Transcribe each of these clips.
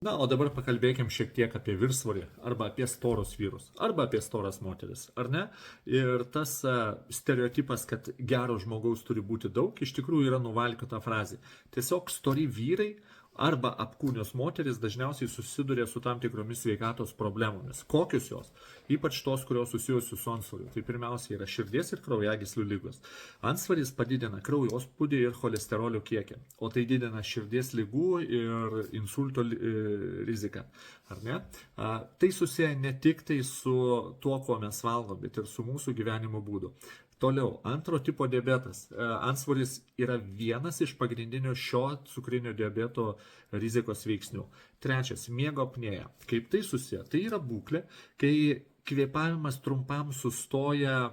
Na, o dabar pakalbėkim šiek tiek apie viršsvorį, arba apie storus vyrus, arba apie storas moteris, ar ne? Ir tas stereotipas, kad gero žmogaus turi būti daug, iš tikrųjų yra nuvalkiota frazė. Tiesiog stori vyrai arba apkūnios moteris dažniausiai susiduria su tam tikromis sveikatos problemomis. Kokios jos? Ypač tos, kurios susijusios su antsvoriu. Tai pirmiausia yra širdies ir kraujagyslių lygos. Antsvoris padidina kraujospūdį ir cholesterolio kiekį, o tai didina širdies ligų ir insulto riziką. Ar ne? Tai susiję ne tik tai su tuo, ko mes valgom, bet ir su mūsų gyvenimo būdu. Toliau, antro tipo diabetas. Antsvoris yra vienas iš pagrindinių šio cukrinio diabeto rizikos veiksnių. Trečias, miego apnėja. Kaip tai susiję? Tai yra būklė, kai kvėpavimas trumpam sustoja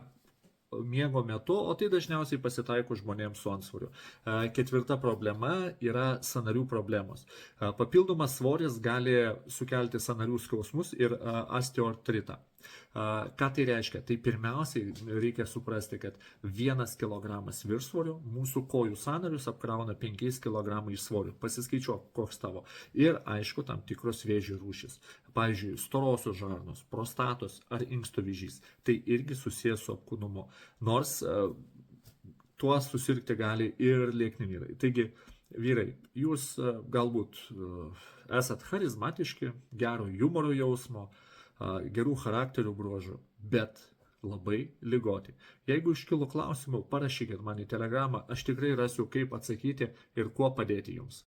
miego metu, o tai dažniausiai pasitaiko žmonėms su antsvoriu. Ketvirta problema yra sąnarių problemos. Papildomas svoris gali sukelti sąnarių skausmus ir osteoartritą. Ką tai reiškia? Tai pirmiausiai reikia suprasti, kad 1 kg viršsvorio mūsų kojų sąnarius apkrauna 5 kg svorio. Pasiskaičiuok, koks tavo. Ir aišku, tam tikros vėžių rūšis. Pavyzdžiui, storosios žarnos, prostatos ar inksto vėžys. Tai irgi susijęs su apkūnumu. Nors tuo susirgti gali ir liekni vyrai. Taigi, vyrai, jūs galbūt esat charizmatiški, gero humoro jausmo, gerų charakterių bruožų, bet labai ligoti. Jeigu iškilo klausimų, parašykit man į telegramą, aš tikrai rasiu, kaip atsakyti ir kuo padėti jums.